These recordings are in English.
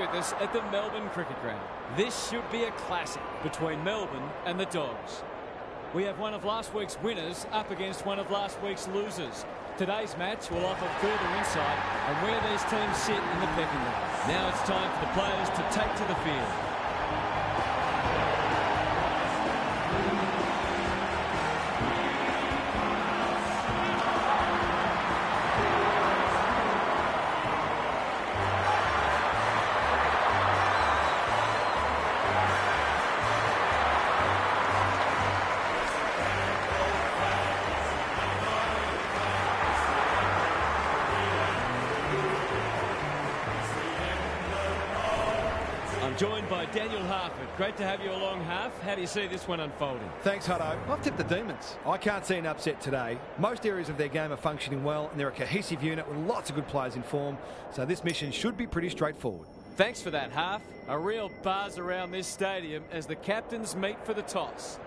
with us at the Melbourne Cricket Ground. This should be a classic between Melbourne and the Dogs. We have one of last week's winners up against one of last week's losers. Today's match will offer further insight on where these teams sit in the pecking order. Now it's time for the players to take to the field. Joined by Daniel Harford. Great to have you along, Harf. How do you see this one unfolding? Thanks, Hutto. I've tipped the Demons. I can't see an upset today. Most areas of their game are functioning well, and they're a cohesive unit with lots of good players in form, so this mission should be pretty straightforward. Thanks for that, Harf. A real buzz around this stadium as the captains meet for the toss.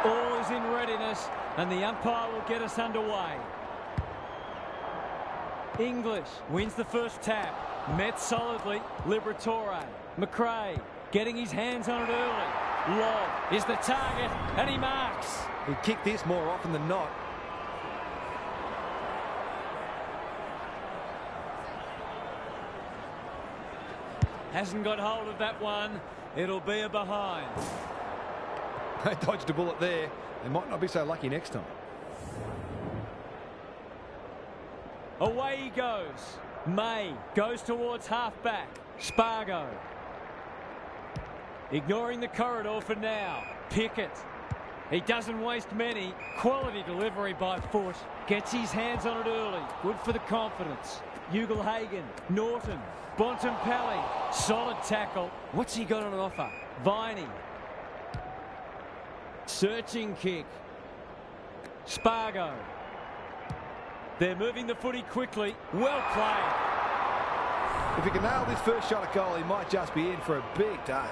All is in readiness, and the umpire will get us underway. English wins the first tap. Met solidly. Liberatore. McRae getting his hands on it early. Lob is the target, and he marks. He'd kick this more often than not. Hasn't got hold of that one. It'll be a behind. They dodged a bullet there. They might not be so lucky next time. Away he goes. May goes towards half-back. Spargo. Ignoring the corridor for now. Pickett. He doesn't waste many. Quality delivery by foot. Gets his hands on it early. Good for the confidence. Ugle-Hagan. Norton. Bontempelli. Solid tackle. What's he got on offer? Viney. Searching kick. Spargo. They're moving the footy quickly. Well played. If he can nail this first shot at goal, he might just be in for a big day.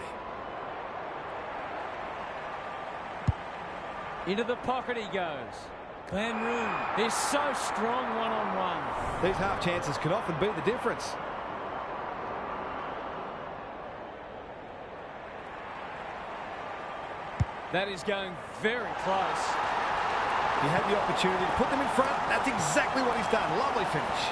Into the pocket he goes. Van Roon is so strong one-on-one. These half chances can often be the difference. That is going very close. He had the opportunity to put them in front. That's exactly what he's done. Lovely finish.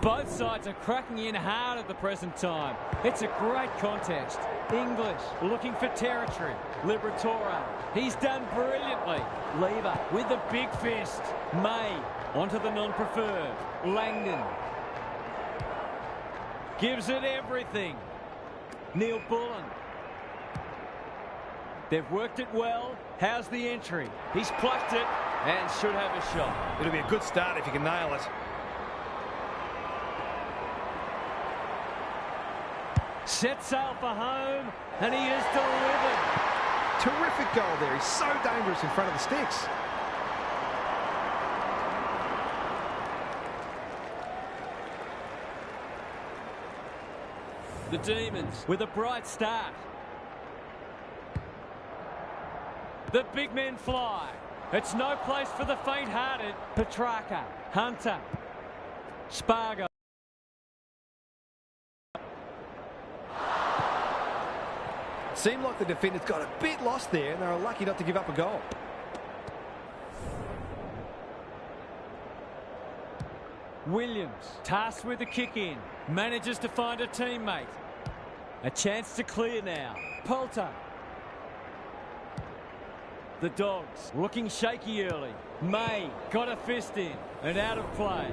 Both sides are cracking in hard at the present time. It's a great contest. English looking for territory. Liberatore. He's done brilliantly. Lever with the big fist. May onto the non-preferred. Langdon. Gives it everything. Neil Bullen. They've worked it well. How's the entry? He's plucked it and should have a shot. It'll be a good start if he can nail it. Set sail for home, and he is delivered. Terrific goal there. He's so dangerous in front of the sticks. The Demons with a bright start. The big men fly. It's no place for the faint-hearted. Petrarca, Hunter, Spargo. Seemed like the defenders got a bit lost there, and they were lucky not to give up a goal. Williams, tasked with the kick in, manages to find a teammate. A chance to clear now. Poulter. The Dogs looking shaky early. May got a fist in and out of play.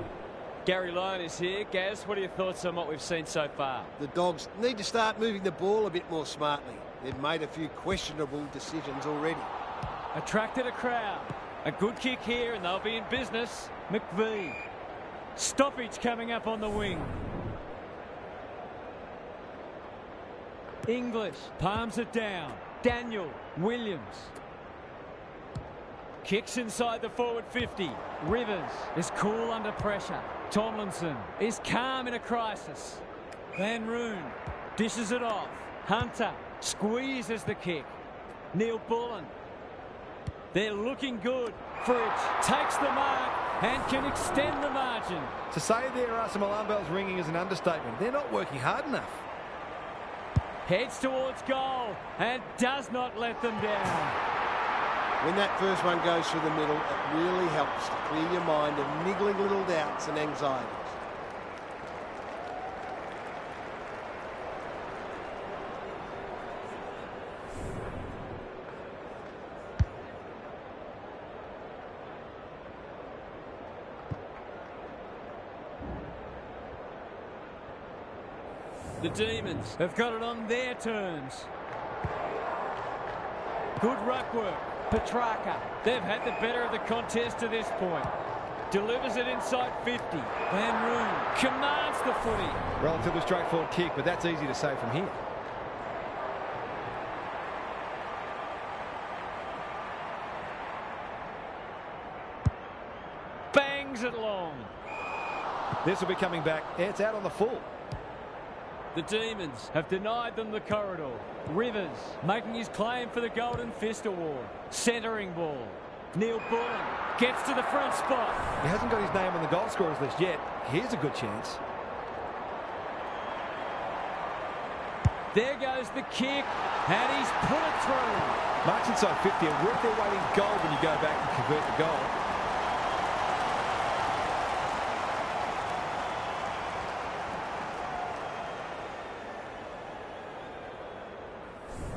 Gary Lyon is here. Gaz, what are your thoughts on what we've seen so far? The Dogs need to start moving the ball a bit more smartly. They've made a few questionable decisions already. Attracted a crowd. A good kick here and they'll be in business. McVee. Stoppage coming up on the wing. English palms it down. Daniel Williams. Kicks inside the forward 50. Rivers is cool under pressure. Tomlinson is calm in a crisis. Van Roon dishes it off. Hunter squeezes the kick. Neil Bullen. They're looking good. Fridge takes the mark and can extend the margin. To say there are some alarm bells ringing is an understatement. They're not working hard enough. Heads towards goal and does not let them down. When that first one goes through the middle, it really helps to clear your mind of niggling little doubts and anxieties. The Demons have got it on their terms. Good ruck work. Petrarca. They've had the better of the contest to this point. Delivers it inside 50. Van Roon commands the footy. Relatively straightforward kick, but that's easy to say from here. Bangs it long. This will be coming back. It's out on the full. The Demons have denied them the corridor. Rivers making his claim for the Golden Fist Award. Centering ball. Neil Bullen gets to the front spot. He hasn't got his name on the goal scorers list yet. Here's a good chance. There goes the kick, and he's put it through. Marks inside 50 and worth their weight in gold when you go back and convert the goal.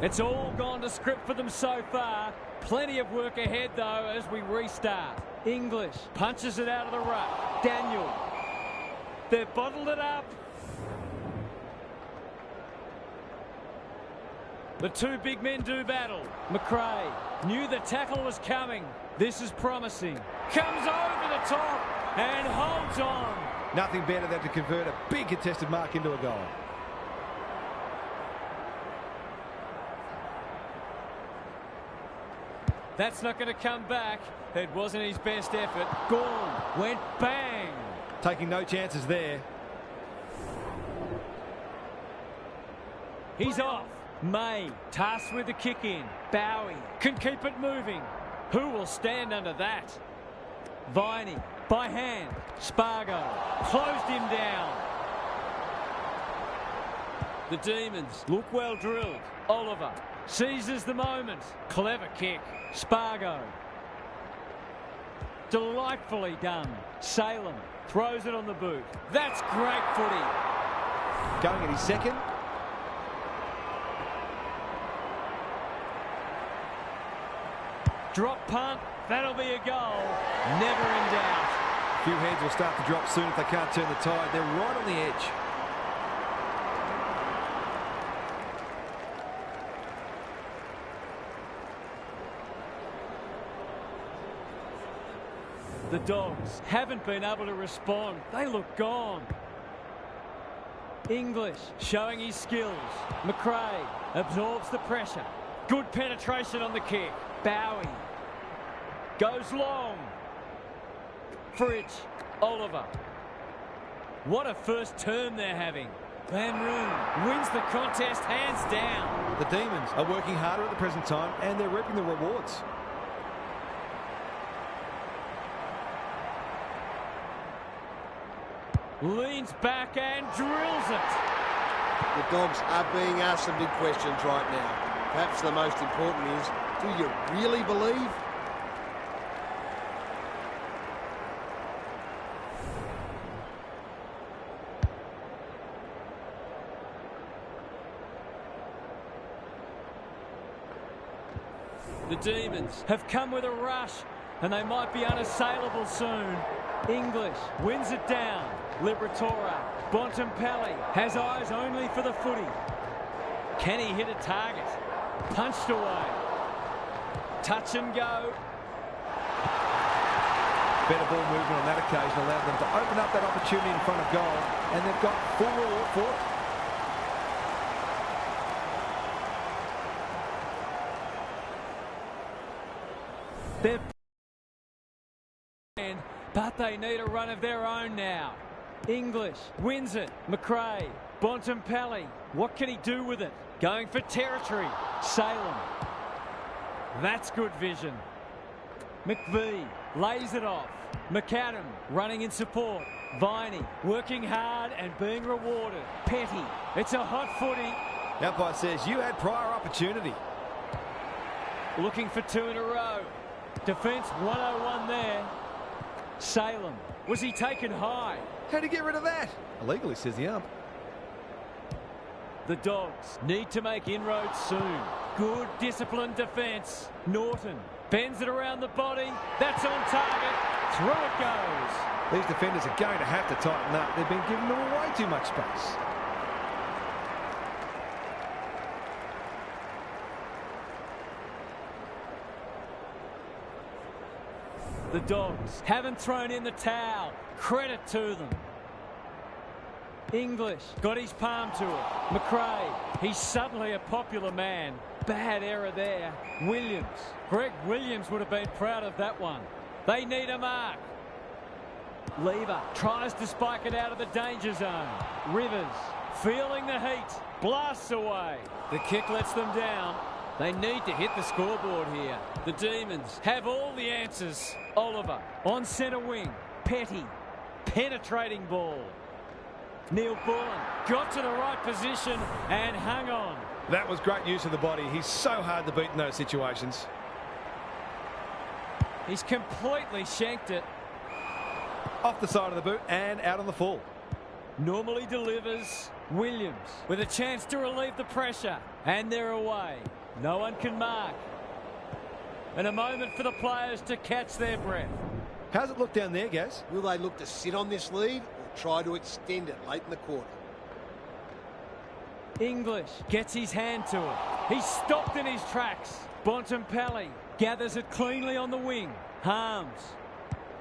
It's all gone to script for them so far. Plenty of work ahead, though, as we restart. English punches it out of the ruck. Daniel. They've bottled it up. The two big men do battle. McRae knew the tackle was coming. This is promising. Comes over the top and holds on. Nothing better than to convert a big contested mark into a goal. That's not going to come back. It wasn't his best effort. Gorn went bang. Taking no chances there. He's off. May tasked with the kick in. Bowie can keep it moving. Who will stand under that? Viney by hand. Spargo closed him down. The Demons look well drilled. Oliver seizes the moment. Clever kick. Spargo. Delightfully done. Salem throws it on the boot. That's great footy. Going at his second. Drop punt. That'll be a goal. Never in doubt. A few heads will start to drop soon if they can't turn the tide. They're right on the edge. The Dogs haven't been able to respond. They look gone. English showing his skills. McRae absorbs the pressure. Good penetration on the kick. Bowie goes long. Fridge. Oliver. What a first term they're having. Van Roon wins the contest hands down. The Demons are working harder at the present time and they're reaping the rewards. Leans back and drills it. The Dogs are being asked some big questions right now. Perhaps the most important is, do you really believe? The Demons have come with a rush, and they might be unassailable soon. English wins it down. Liberatore. Bontempelli has eyes only for the footy. Can he hit a target? Punched away. Touch and go. Better ball movement on that occasion allowed them to open up that opportunity in front of goal, and they've got full reward for it. But they need a run of their own now. English wins it. McRae. Bontempelli. What can he do with it? Going for territory. Salem. That's good vision. McVee lays it off. McAdam running in support. Viney working hard and being rewarded. Petty. It's a hot footy. Umpire says you had prior opportunity. Looking for 2 in a row. Defence 101 there. Salem. Was he taken high? How'd he get rid of that? Illegally, says the ump. The Dogs need to make inroads soon. Good disciplined defence. Norton bends it around the body. That's on target. Through it goes. These defenders are going to have to tighten up. They've been giving them way too much space. The Dogs haven't thrown in the towel. Credit to them. English got his palm to it. McRae, he's suddenly a popular man. Bad error there. Williams. Greg Williams would have been proud of that one. They need a mark. Lever tries to spike it out of the danger zone. Rivers feeling the heat. Blasts away. The kick lets them down. They need to hit the scoreboard here. The Demons have all the answers. Oliver on centre wing. Petty. Penetrating ball. Neil Bullen got to the right position and hung on. That was great use of the body. He's so hard to beat in those situations. He's completely shanked it. Off the side of the boot and out on the full. Normally delivers. Williams with a chance to relieve the pressure. And they're away. No one can mark. And a moment for the players to catch their breath. How's it look down there, Gaz? Will they look to sit on this lead or try to extend it late in the quarter? English gets his hand to it. He's stopped in his tracks. Bontempelli gathers it cleanly on the wing. Harms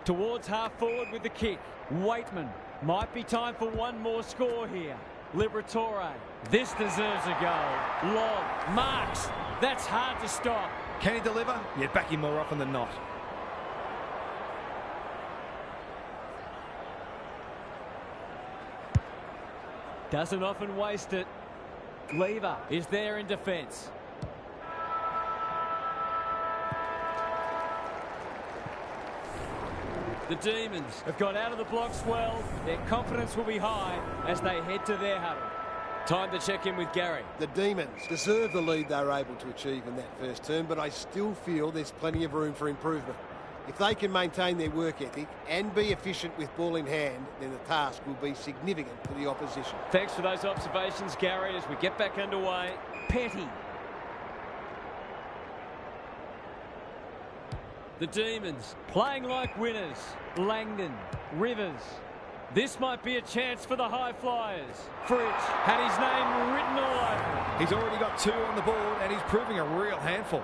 towards half forward with the kick. Waitman. Might be time for one more score here. Liberatore. This deserves a goal. Lob. Marks. That's hard to stop. Can he deliver? Yeah, back him more often than not. Doesn't often waste it. Lever is there in defence. The Demons have got out of the blocks well. Their confidence will be high as they head to their huddle. Time to check in with Gary. The Demons deserve the lead they were able to achieve in that first term, but I still feel there's plenty of room for improvement. If they can maintain their work ethic and be efficient with ball in hand, then the task will be significant for the opposition. Thanks for those observations, Gary, as we get back underway. Petty. The Demons playing like winners. Langdon. Rivers. This might be a chance for the high flyers. Fritsch had his name written all over it. He's already got 2 on the board and he's proving a real handful.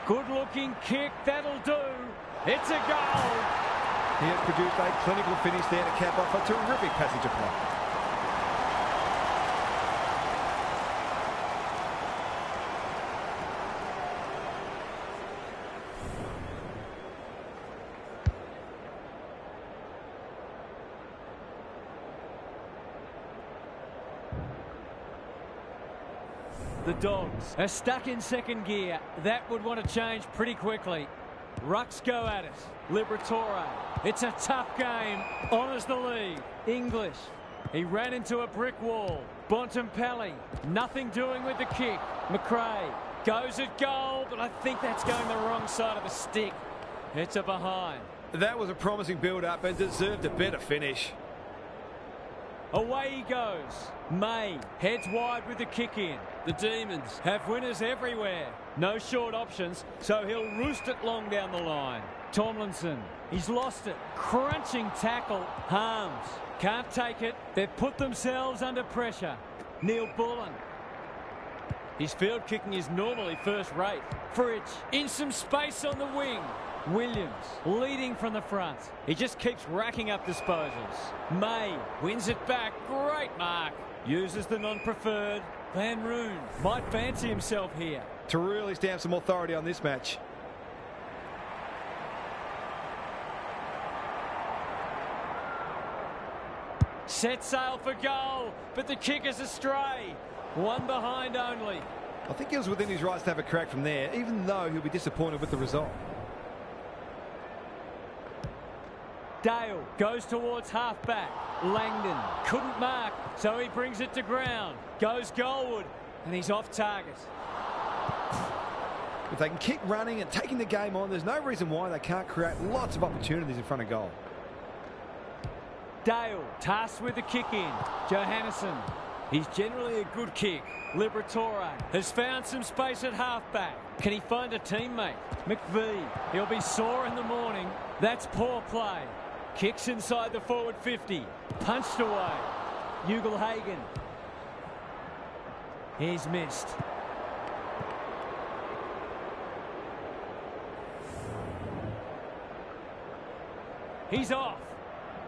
Good looking kick, that'll do. It's a goal. He has produced a clinical finish there to cap off a terrific passage of play. The Dogs are stuck in second gear. That would want to change pretty quickly. Rucks go at it. Liberatore. It's a tough game. Honours the lead. English. He ran into a brick wall. Bontempelli. Nothing doing with the kick. McRae goes at goal, but I think that's going the wrong side of the stick. It's a behind. That was a promising build-up and deserved a better finish. Away he goes. May heads wide with the kick in. The Demons have winners everywhere. No short options, so he'll roost it long down the line. Tomlinson, he's lost it. Crunching tackle. Harms can't take it. They've put themselves under pressure. Neil Bullen. His field kicking is normally first rate. Fridge in some space on the wing. Williams leading from the front. He just keeps racking up disposals. May wins it back. Great mark. Uses the non-preferred. Van Roon might fancy himself here. To really stamp some authority on this match. Set sail for goal, but the kick is astray. One behind only. I think he was within his rights to have a crack from there, even though he'll be disappointed with the result. Dale goes towards half-back. Langdon couldn't mark, so he brings it to ground. Goes goalward, and he's off target. If they can keep running and taking the game on, there's no reason why they can't create lots of opportunities in front of goal. Dale tasked with the kick in. Johannesson, he's generally a good kick. Liberatore has found some space at half-back. Can he find a teammate? McVie, he'll be sore in the morning. That's poor play. Kicks inside the forward 50. Punched away. Ugle-Hagen. He's missed. He's off.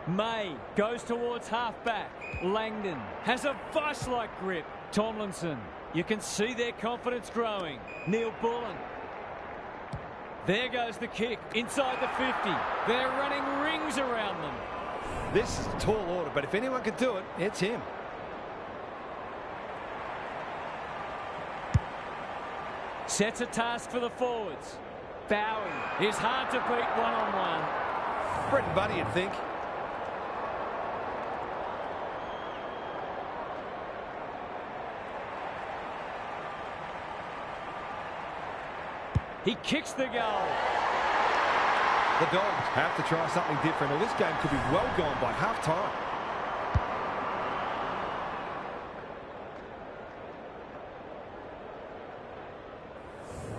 May goes towards half-back. Langdon has a vice-like grip. Tomlinson, you can see their confidence growing. Neil Bullen. There goes the kick inside the 50. They're running rings around them. This is a tall order, but if anyone can do it, it's him. Sets a task for the forwards. Bowie is hard to beat one-on-one. Bread and butter, you'd think. He kicks the goal. The Dogs have to try something different, or this game could be well gone by half-time.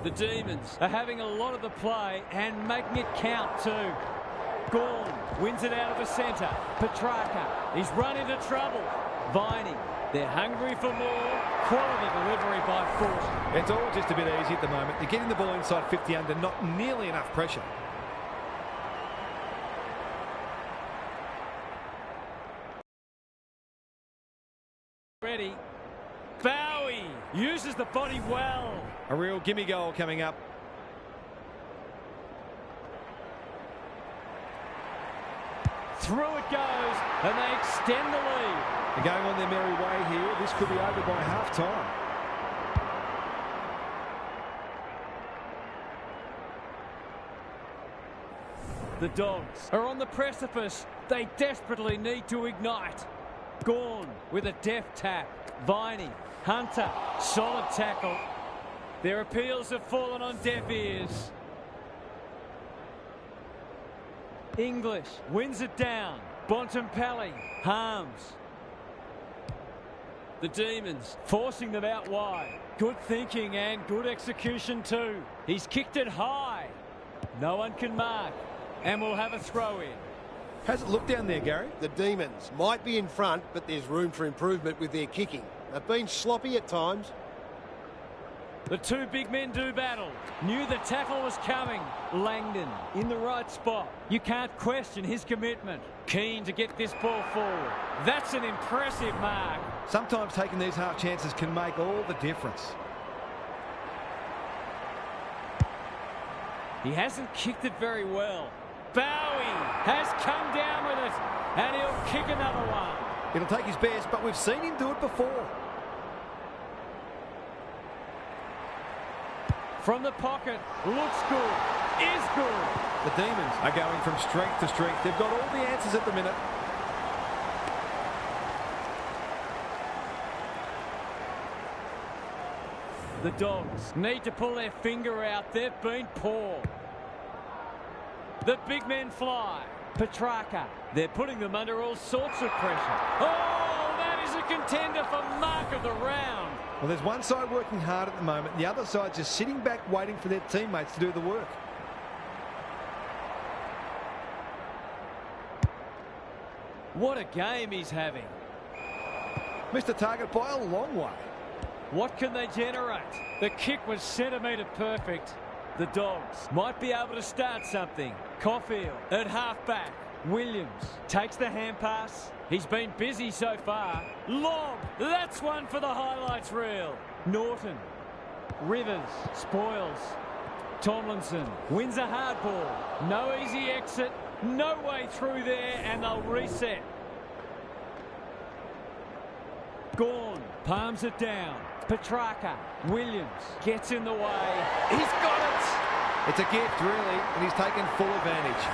The Demons are having a lot of the play and making it count too. Gawn wins it out of the centre. Petrarca, he's run into trouble. Viney, they're hungry for more. Quality delivery by Foot. It's all just a bit easy at the moment. They're getting the ball inside 50 under, not nearly enough pressure. Ready. Bowie uses the body well. A real gimme goal coming up. Through it goes, and they extend the lead. They're going on their merry way here. This could be over by half-time. The Dogs are on the precipice. They desperately need to ignite. Gawn with a deft tap. Viney, Hunter, solid tackle. Their appeals have fallen on deaf ears. English wins it down. Bontempelli, Harms. The Demons forcing them out wide. Good thinking and good execution too. He's kicked it high. No one can mark. And we'll have a throw in. How's it look down there, Gary? The Demons might be in front, but there's room for improvement with their kicking. They've been sloppy at times. The two big men do battle. Knew the tackle was coming. Langdon in the right spot. You can't question his commitment. Keen to get this ball forward. That's an impressive mark. Sometimes taking these half chances can make all the difference. He hasn't kicked it very well. Bowie has come down with it, and he'll kick another one. It'll take his best, but we've seen him do it before. From the pocket, looks good, is good. The Demons are going from strength to strength. They've got all the answers at the minute. The Dogs need to pull their finger out. They've been poor. The big men fly. Petrarca, they're putting them under all sorts of pressure. Oh, that is a contender for mark of the round. Well, there's one side working hard at the moment. The other side just sitting back waiting for their teammates to do the work. What a game he's having. Missed the target by a long way. What can they generate? The kick was centimetre perfect. The Dogs might be able to start something. Caulfield at half-back. Williams takes the hand pass. He's been busy so far. Lob. That's one for the highlights reel. Norton. Rivers. Spoils. Tomlinson wins a hard ball. No easy exit. No way through there, and they'll reset. Gawn palms it down. Petrarca. Williams gets in the way. He's got it. It's a gift, really, and he's taken full advantage.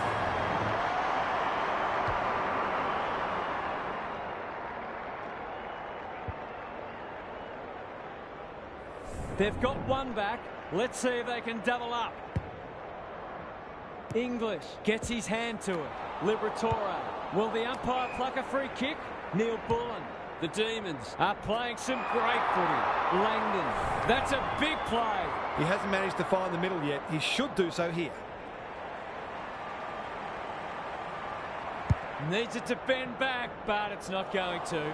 They've got one back. Let's see if they can double up. English gets his hand to it. Liberatore. Will the umpire pluck a free kick? Neil Bullen. The Demons are playing some great footy. Langdon. That's a big play. He hasn't managed to find the middle yet. He should do so here. Needs it to bend back, but it's not going to.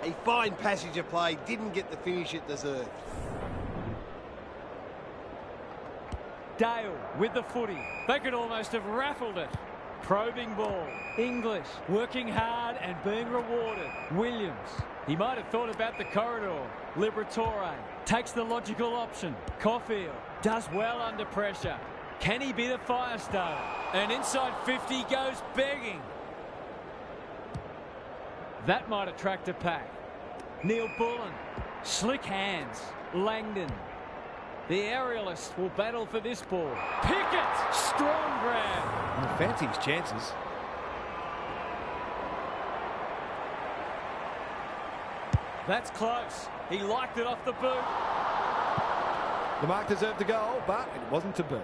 A fine passage of play. Didn't get the finish it deserved. Dale with the footy. They could almost have raffled it. Probing ball. English working hard and being rewarded. Williams. He might have thought about the corridor. Liberatore takes the logical option. Caulfield does well under pressure. Can he be the fire starter? And inside 50 goes begging. That might attract a pack. Neil Bullen. Slick hands. Langdon. The aerialist will battle for this ball. Pickett. Strong grab. He'll fancy his chances. That's close. He liked it off the boot. The mark deserved a goal, but it wasn't to be.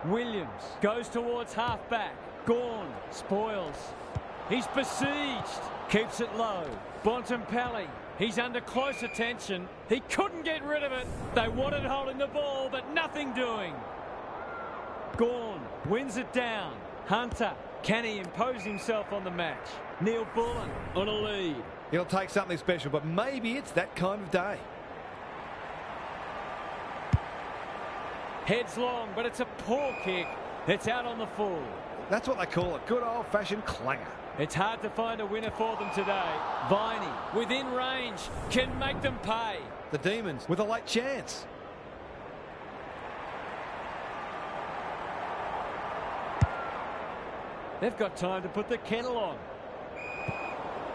Williams goes towards half-back. Gawn spoils. He's besieged. Keeps it low. Bontempelli. He's under close attention. He couldn't get rid of it. They wanted holding the ball, but nothing doing. Gawn wins it down. Hunter. Can he impose himself on the match? Neil Bullen on a lead. It'll take something special, but maybe it's that kind of day. Heads long, but it's a poor kick. It's out on the full. That's what they call a good old-fashioned clanger. It's hard to find a winner for them today. Viney, within range, can make them pay. The Demons with a late chance. They've got time to put the kettle on.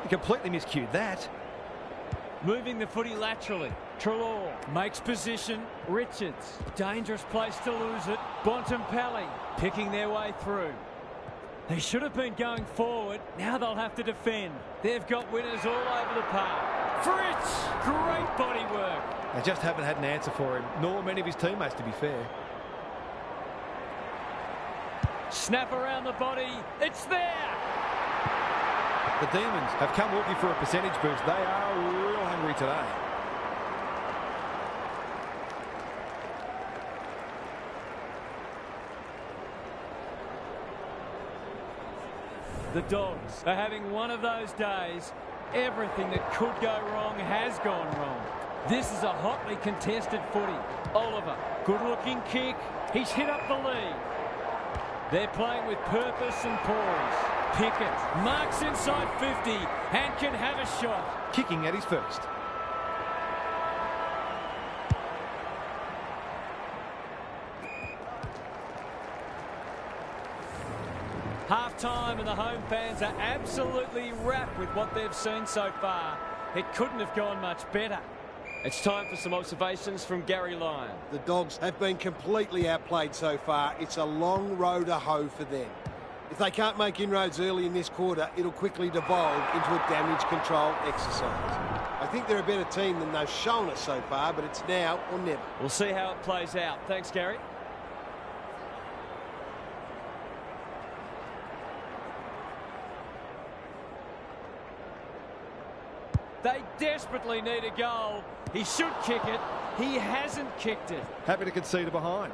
He completely miscued that. Moving the footy laterally. Treloar makes position. Richards, dangerous place to lose it. Bontempelli picking their way through. They should have been going forward. Now they'll have to defend. They've got winners all over the park. Fritz, great body work. They just haven't had an answer for him, nor many of his teammates, to be fair. Snap around the body. It's there. The Demons have come looking for a percentage boost. They are real hungry today. The Dogs are having one of those days. Everything that could go wrong has gone wrong. This is a hotly contested footy. Oliver, good-looking kick. He's hit up the lead. They're playing with purpose and poise. Pickett marks inside 50 and can have a shot. Kicking at his first. Half-time and the home fans are absolutely wrapped with what they've seen so far. It couldn't have gone much better. It's time for some observations from Gary Lyon. The Dogs have been completely outplayed so far. It's a long road to hoe for them. If they can't make inroads early in this quarter, it'll quickly devolve into a damage control exercise. I think they're a better team than they've shown us so far, but it's now or never. We'll see how it plays out. Thanks, Gary. desperately need a goal. He should kick it. He hasn't kicked it. Happy to concede a behind.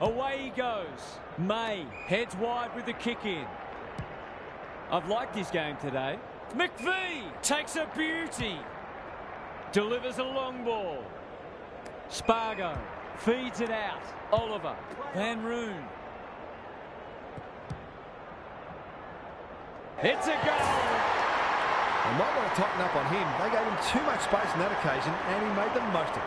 Away he goes. May heads wide with the kick in. I've liked his game today. McVie takes a beauty. Delivers a long ball. Spargo feeds it out. Oliver. Van Roon. It's a goal. They might want to tighten up on him. They gave him too much space on that occasion, and he made the most of it.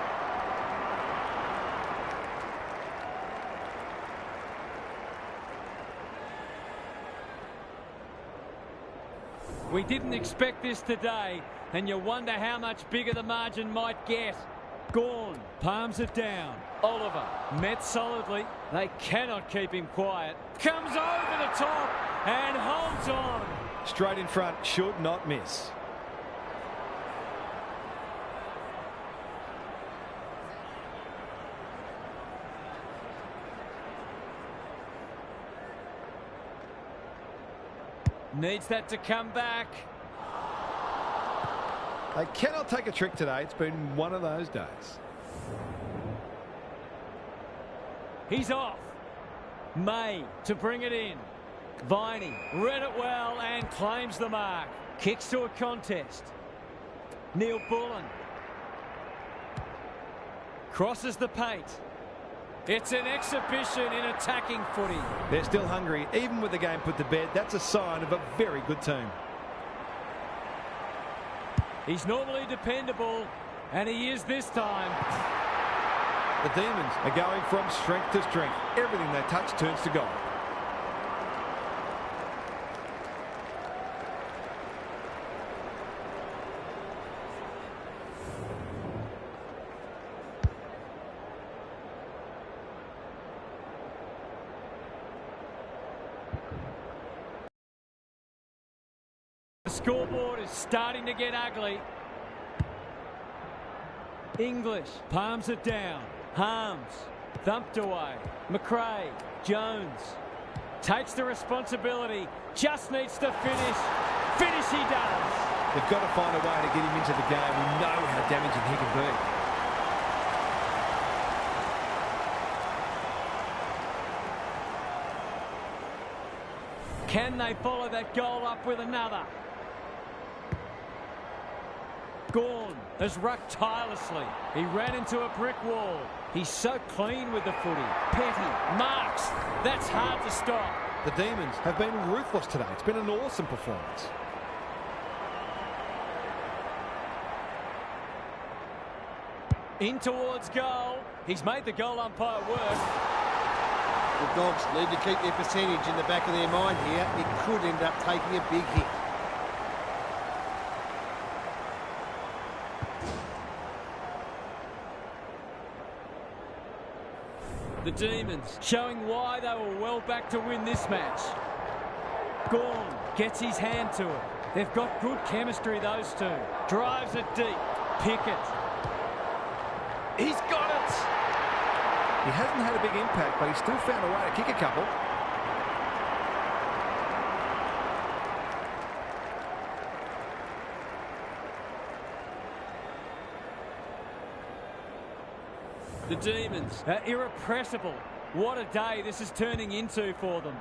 We didn't expect this today, and you wonder how much bigger the margin might get. Gawn palms it down. Oliver met solidly. They cannot keep him quiet. Comes over the top and holds on. Straight in front, should not miss. Needs that to come back. They cannot take a trick today. It's been one of those days. He's off. May to bring it in. Viney read it well and claims the mark. Kicks to a contest. Neil Bullen. Crosses the paint. It's an exhibition in attacking footy. They're still hungry, even with the game put to bed. That's a sign of a very good team. He's normally dependable, and he is this time. The Demons are going from strength to strength. Everything they touch turns to gold. The scoreboard is starting to get ugly. English palms it down. Harms thumped away. McRae. Jones takes the responsibility. Just needs to finish. Finish he does. They've got to find a way to get him into the game. We know how damaging he can be. Can they follow that goal up with another? Gawn has rucked tirelessly. He ran into a brick wall. He's so clean with the footy. Petty marks. That's hard to stop. The Demons have been ruthless today. It's been an awesome performance. In towards goal. He's made the goal umpire work. The Dogs need to keep their percentage in the back of their mind here. It could end up taking a big hit. The Demons showing why they were well back to win this match. Gawn gets his hand to it. They've got good chemistry, those two. Drives it deep. Pickett. He's got it. He hasn't had a big impact, but he's still found a way to kick a couple. The Demons are irrepressible. What a day this is turning into for them.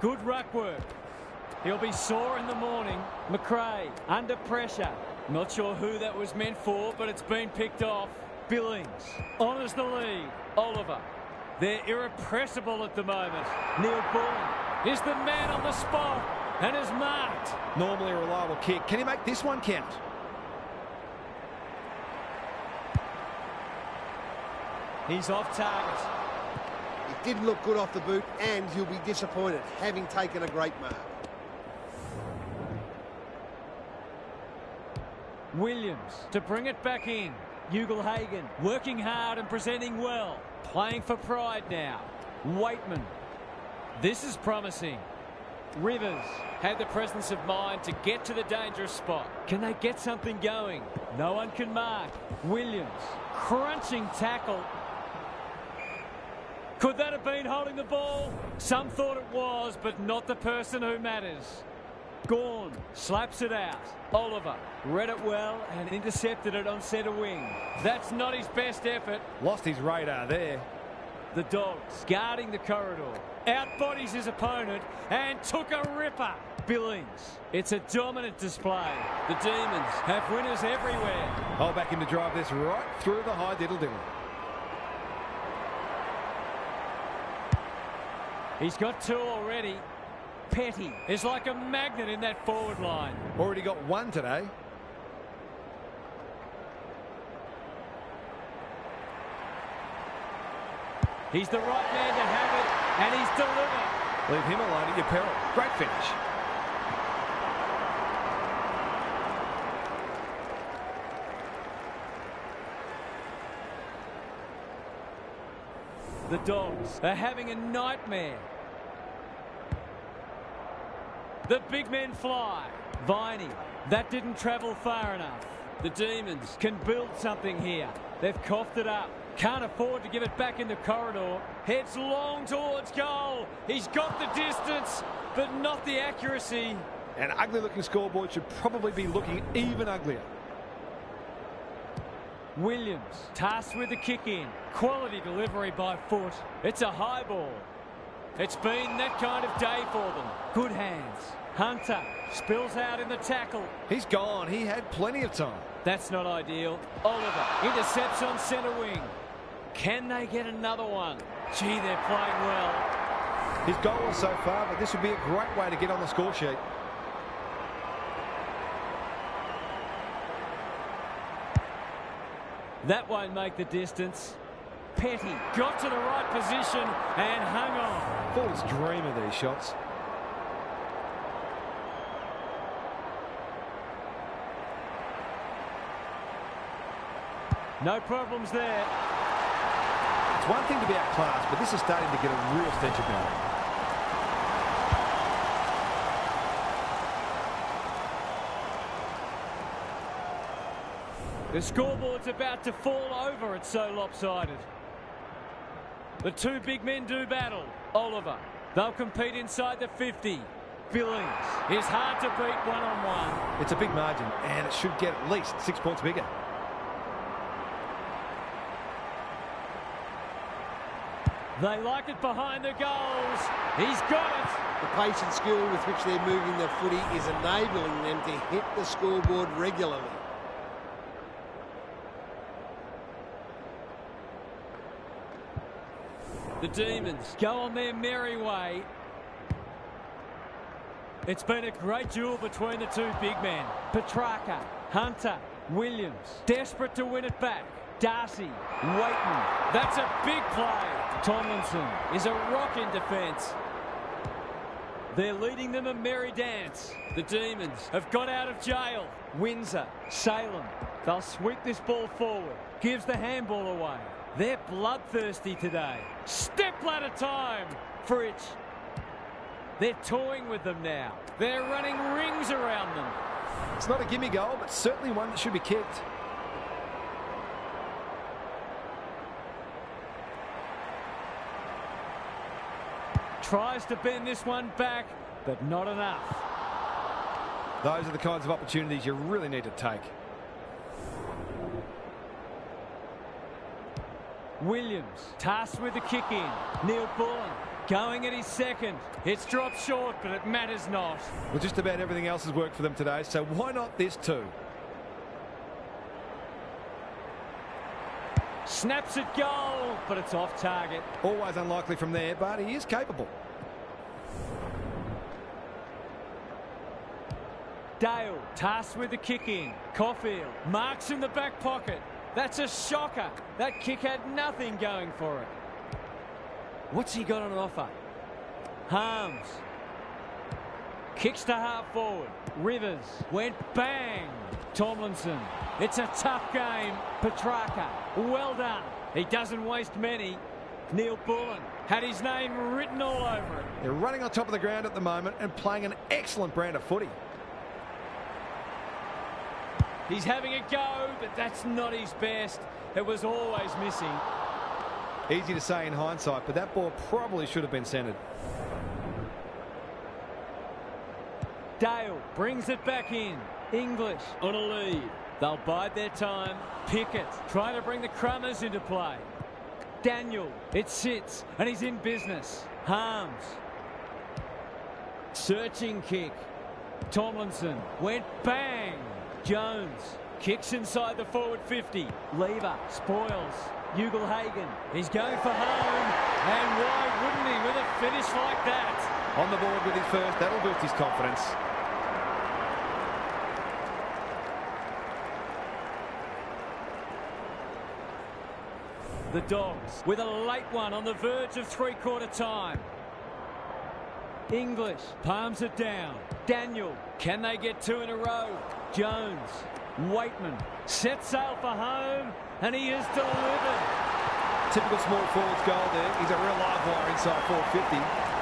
Good ruck work. He'll be sore in the morning. McRae under pressure. Not sure who that was meant for, but it's been picked off. Billings honours the lead. Oliver. They're irrepressible at the moment. Neil Bullen is the man on the spot and is marked. Normally a reliable kick. Can he make this one count? He's off target. It didn't look good off the boot, and he'll be disappointed, having taken a great mark. Williams to bring it back in. Ugle-Hagan working hard and presenting well. Playing for pride now. Waitman. This is promising. Rivers had the presence of mind to get to the dangerous spot. Can they get something going? No one can mark. Williams. Crunching tackle. Could that have been holding the ball? Some thought it was, but not the person who matters. Gorn slaps it out. Oliver read it well and intercepted it on centre wing. That's not his best effort. Lost his radar there. The Dogs guarding the corridor. Outbodies his opponent and took a ripper. Billings. It's a dominant display. The Demons have winners everywhere. I'll back him to drive this right through the high diddle-diddle. He's got 2 already. Petty is like a magnet in that forward line. Already got 1 today. He's the right man to have it, and he's delivered. Leave him alone at your peril. Great finish. The Dogs are having a nightmare. The big men fly. Viney, that didn't travel far enough. The Demons can build something here. They've coughed it up. Can't afford to give it back in the corridor. Heads long towards goal. He's got the distance, but not the accuracy. An ugly-looking scoreboard should probably be looking even uglier. Williams tasked with the kick-in. Quality delivery by foot. It's a high ball. It's been that kind of day for them. Good hands. Hunter spills out in the tackle. He's gone. He had plenty of time. That's not ideal. Oliver intercepts on centre wing. Can they get another one? Gee, they're playing well. His goal was so far, but this would be a great way to get on the score sheet. That won't make the distance. Petty got to the right position and hung on. Forwards dream of these shots. No problems there. It's one thing to be outclassed, but this is starting to get a real stench about it. The scoreboard's about to fall over. It's so lopsided. The 2 big men do battle. Oliver. They'll compete inside the 50. Billings is hard to beat one-on-one. It's a big margin, and it should get at least 6 points bigger. They like it behind the goals. He's got it. The pace and skill with which they're moving the footy is enabling them to hit the scoreboard regularly. The Demons go on their merry way. It's been a great duel between the 2 big men. Petrarca, Hunter, Williams, desperate to win it back. Darcy, Waiten. That's a big play. Tomlinson is a rock in defence. They're leading them a merry dance. The Demons have got out of jail. Windsor, Salem. They'll sweep this ball forward. Gives the handball away. They're bloodthirsty today. Step ladder time. Fritsch. They're toying with them now. They're running rings around them. It's not a gimme goal, but certainly one that should be kicked. Tries to bend this one back, but not enough. Those are the kinds of opportunities you really need to take. Williams tasked with the kick in. Neil Bullen going at his second. It's dropped short, but it matters not. Well, just about everything else has worked for them today, so why not this too? Snaps at goal, but it's off target. Always unlikely from there, but he is capable. Dale tasked with the kick in. Caulfield marks in the back pocket. That's a shocker. That kick had nothing going for it. What's he got on offer? Harms. Kicks to half forward. Rivers went bang. Tomlinson. It's a tough game. Petrarca. Well done. He doesn't waste many. Neil Bullen had his name written all over it. They're running on top of the ground at the moment and playing an excellent brand of footy. He's having a go, but that's not his best. It was always missing. Easy to say in hindsight, but that ball probably should have been centred. Dale brings it back in. English on a lead. They'll bide their time. Pickett trying to bring the Crummers into play. Daniel, it sits and he's in business. Harms. Searching kick. Tomlinson went bang. Jones kicks inside the forward 50. Lever spoils. Ugle-Hagan, he's going for home. And why wouldn't he with a finish like that? On the board with his first, that'll boost his confidence. The Dogs with a late one on the verge of three-quarter time. English palms it down. Daniel, can they get two in a row? Jones, Waitman, set sail for home, and he is delivered. Typical small forwards goal there. He's a real live wire inside 450.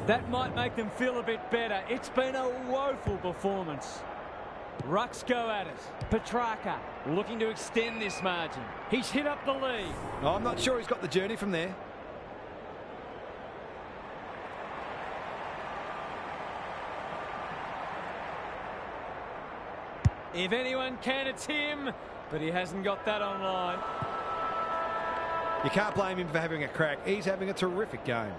That might make them feel a bit better. It's been a woeful performance. Rucks go at it. Petrarca looking to extend this margin. He's hit up the lead. Oh, I'm not sure he's got the journey from there. If anyone can, it's him, but he hasn't got that online. You can't blame him for having a crack. He's having a terrific game.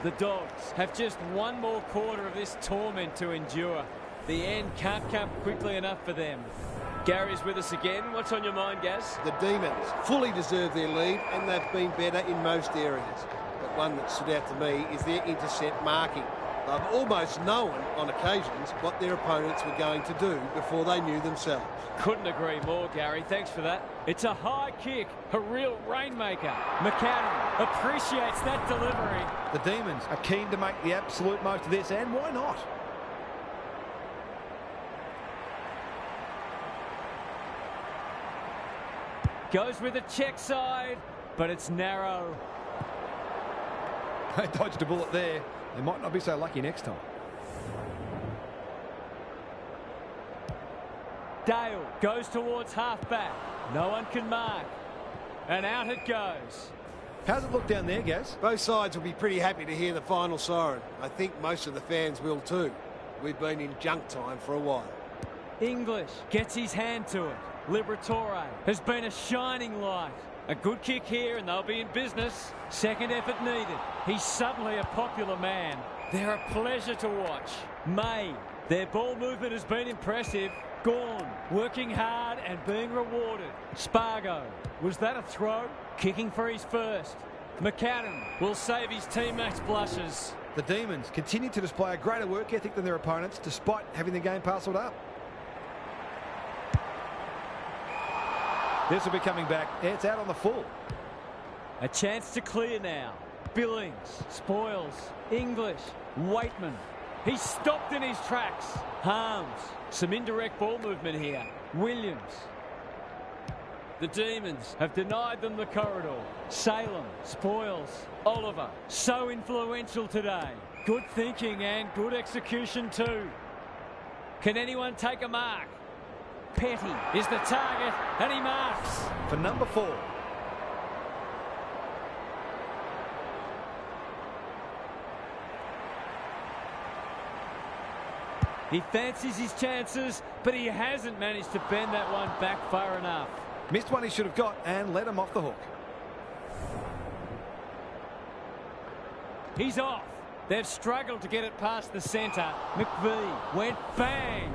The Dogs have just one more quarter of this torment to endure. The end can't come quickly enough for them. Gary's with us again. What's on your mind, Gaz? The Demons fully deserve their lead, and they've been better in most areas. But one that stood out to me is their intercept marking. They've almost known on occasions what their opponents were going to do before they knew themselves. Couldn't agree more, Gary. Thanks for that. It's a high kick, a real rainmaker. McAdam appreciates that delivery. The Demons are keen to make the absolute most of this, and why not? Goes with a check side, but it's narrow. They dodged a bullet there. They might not be so lucky next time. Dale goes towards half-back. No one can mark. And out it goes. How's it look down there, Gaz? Both sides will be pretty happy to hear the final siren. I think most of the fans will too. We've been in junk time for a while. English gets his hand to it. Liberatore has been a shining light. A good kick here and they'll be in business. Second effort needed. He's suddenly a popular man. They're a pleasure to watch. May, their ball movement has been impressive. Gawn, working hard and being rewarded. Spargo, was that a throw? Kicking for his first. McAdam will save his teammates' blushes. The Demons continue to display a greater work ethic than their opponents despite having the game parcelled up. This will be coming back. It's out on the full. A chance to clear now. Billings, spoils. English, Waitman. He's stopped in his tracks. Harms, some indirect ball movement here. Williams. The Demons have denied them the corridor. Salem, spoils. Oliver, so influential today. Good thinking and good execution too. Can anyone take a mark? Petty is the target, and he marks. For number 4. He fancies his chances, but he hasn't managed to bend that one back far enough. Missed one he should have got and let him off the hook. He's off. They've struggled to get it past the centre. McVee went bang.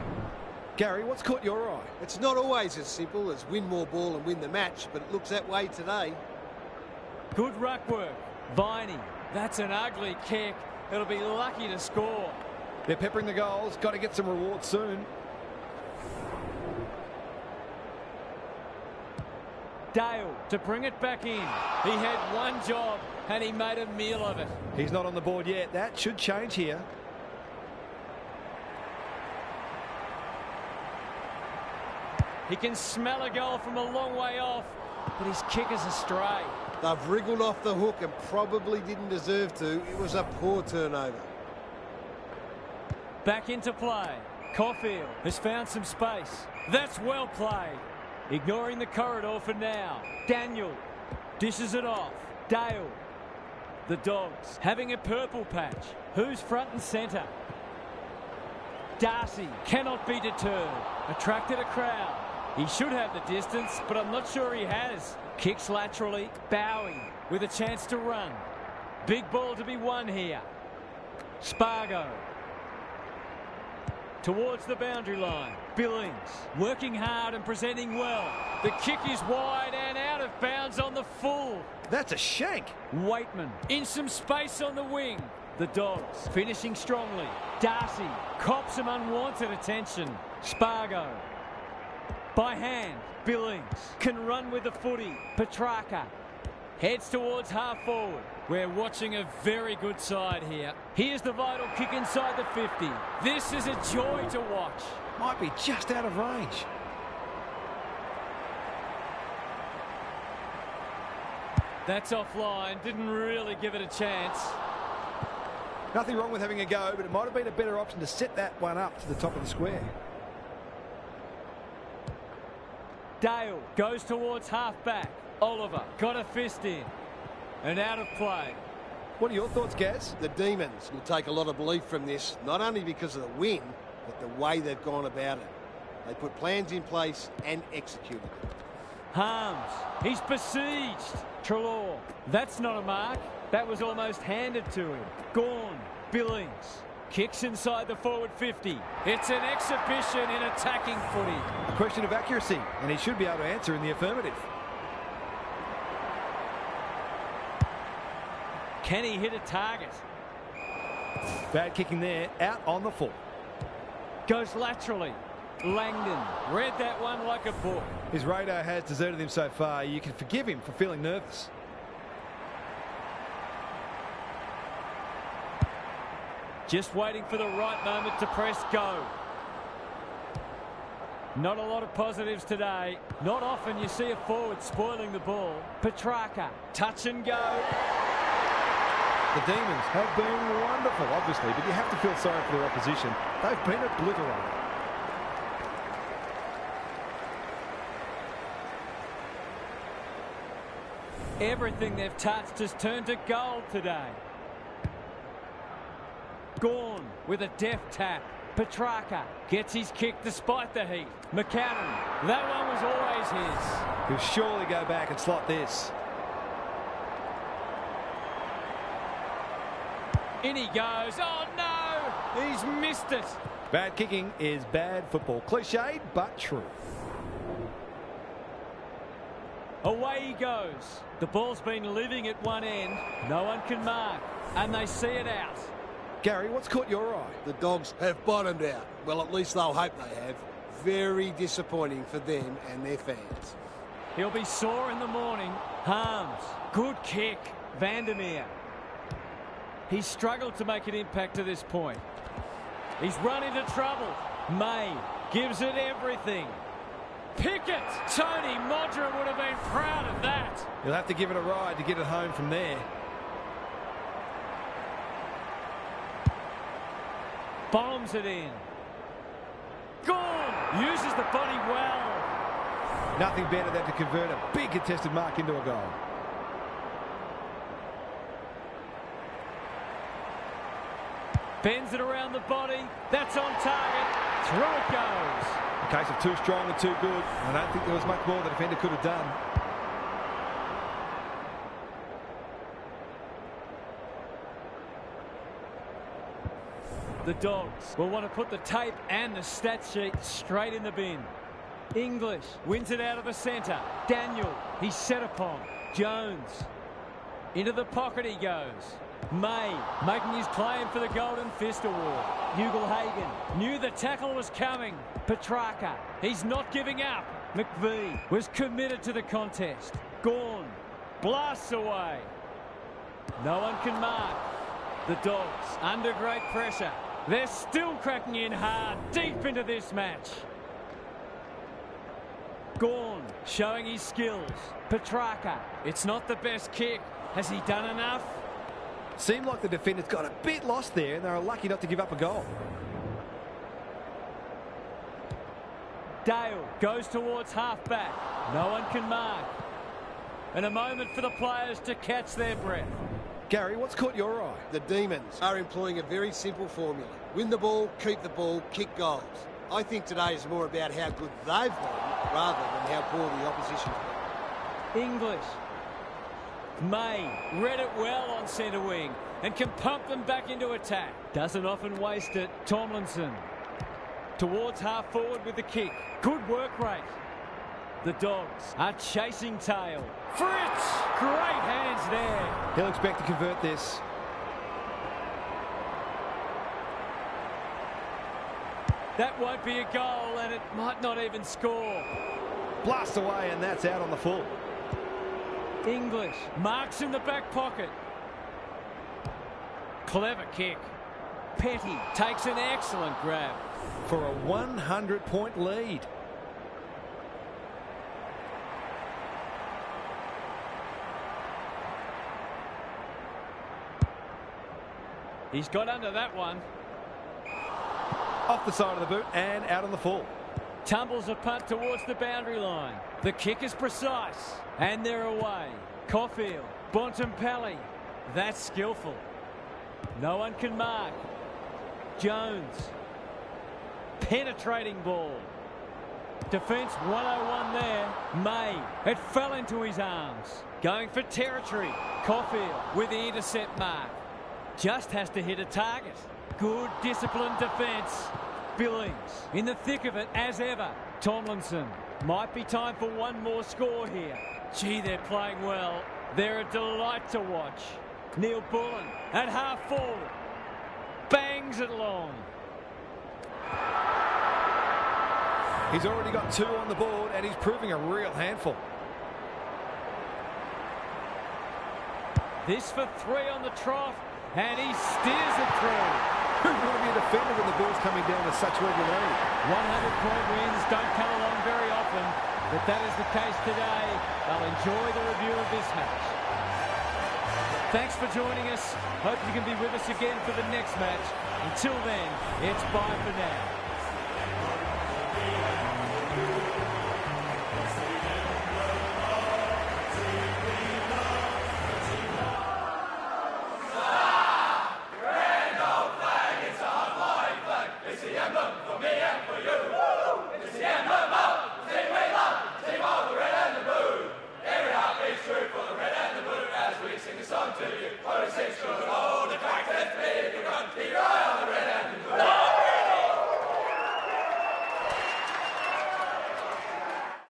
Gary, what's caught your eye? It's not always as simple as win more ball and win the match, but it looks that way today. Good ruck work. Viney, that's an ugly kick. It'll be lucky to score. They're peppering the goals. Got to get some rewards soon. Dale to bring it back in. He had one job and he made a meal of it. He's not on the board yet. That should change here. He can smell a goal from a long way off, but his kick is astray. They've wriggled off the hook and probably didn't deserve to. It was a poor turnover. Back into play. Caulfield has found some space. That's well played. Ignoring the corridor for now. Daniel dishes it off. Dale. The Dogs having a purple patch. Who's front and centre? Darcy cannot be deterred. Attracted a crowd. He should have the distance, but I'm not sure he has. Kicks laterally. Bowie with a chance to run. Big ball to be won here. Spargo. Towards the boundary line. Billings working hard and presenting well. The kick is wide and out of bounds on the full. That's a shank. Waitman in some space on the wing. The Dogs finishing strongly. Darcy cops some unwanted attention. Spargo. By hand. Billings can run with the footy. Petrarca heads towards half forward. We're watching a very good side here. Here's the vital kick inside the 50. This is a joy to watch. Might be just out of range. That's offline. Didn't really give it a chance. Nothing wrong with having a go, but it might have been a better option to set that one up to the top of the square. Dale goes towards half-back. Oliver got a fist in. And out of play. What are your thoughts, Gaz? The Demons will take a lot of belief from this, not only because of the win, but the way they've gone about it. They put plans in place and executed them. Harms. He's besieged. Treloar. That's not a mark. That was almost handed to him. Gawn. Billings. Kicks inside the forward 50. It's an exhibition in attacking footy. A question of accuracy, and he should be able to answer in the affirmative. Can he hit a target? Bad kicking there, out on the full. Goes laterally. Langdon read that one like a book. His radar has deserted him so far. You can forgive him for feeling nervous. Just waiting for the right moment to press go. Not a lot of positives today. Not often you see a forward spoiling the ball. Petrarca, touch and go. The Demons have been wonderful, obviously, but you have to feel sorry for their opposition. They've been obliterated. Everything they've touched has turned to gold today. Gawn with a deft tap. Petrarca gets his kick despite the heat. McCannon, that one was always his. He'll surely go back and slot this. In he goes. Oh no! He's missed it. Bad kicking is bad football. Cliched, but true. Away he goes. The ball's been living at one end. No one can mark. And they see it out. Gary, what's caught your eye? The Dogs have bottomed out. Well, at least they'll hope they have. Very disappointing for them and their fans. He'll be sore in the morning. Harms. Good kick. Vandermeer. He's struggled to make an impact to this point. He's run into trouble. May gives it everything. Pickett! Tony Modra would have been proud of that. You'll have to give it a ride to get it home from there. Bombs it in. Gone! Uses the body well. Nothing better than to convert a big contested mark into a goal. Bends it around the body. That's on target. Through it goes. A case of too strong and too good. I don't think there was much more the defender could have done. The Dogs will want to put the tape and the stat sheet straight in the bin. English wins it out of the centre. Daniel, he's set upon. Jones. Into the pocket he goes. May making his claim for the Golden Fist Award. Ugle-Hagan knew the tackle was coming. Petrarca, he's not giving up. McVie was committed to the contest. Gawn blasts away. No one can mark. The Dogs under great pressure. They're still cracking in hard deep into this match. Gorn showing his skills. Petrarca. It's not the best kick. Has he done enough? Seemed like the defenders got a bit lost there and they were lucky not to give up a goal. Dale goes towards half-back. No one can mark. And a moment for the players to catch their breath. Gary, what's caught your eye? The Demons are employing a very simple formula. Win the ball, keep the ball, kick goals. I think today is more about how good they've been rather than how poor the opposition's been. English. May read it well on centre wing and can pump them back into attack. Doesn't often waste it. Tomlinson towards half forward with the kick. Good work rate. The Dogs are chasing tail. Fritz! Great hands there. He'll expect to convert this. That won't be a goal and it might not even score. Blast away and that's out on the full. English marks in the back pocket. Clever kick. Petty takes an excellent grab. For a 100-point lead. He's got under that one. Off the side of the boot and out on the full. Tumbles a punt towards the boundary line. The kick is precise. And they're away. Caulfield. Bontempelli. That's skillful. No one can mark. Jones. Penetrating ball. Defence 101 there. May. It fell into his arms. Going for territory. Caulfield with the intercept mark. Just has to hit a target. Good disciplined defence. Billings in the thick of it as ever. Tomlinson. Might be time for one more score here. Gee, they're playing well. They're a delight to watch. Neil Bullen at half forward. Bangs it long. He's already got 2 on the board and he's proving a real handful. This for 3 on the trough and he steers it through. Who'd want to be a defender when the ball's coming down with such regularity? 100-point wins don't come along very often, but that is the case today. They'll enjoy the review of this match. Thanks for joining us. Hope you can be with us again for the next match. Until then, it's bye for now.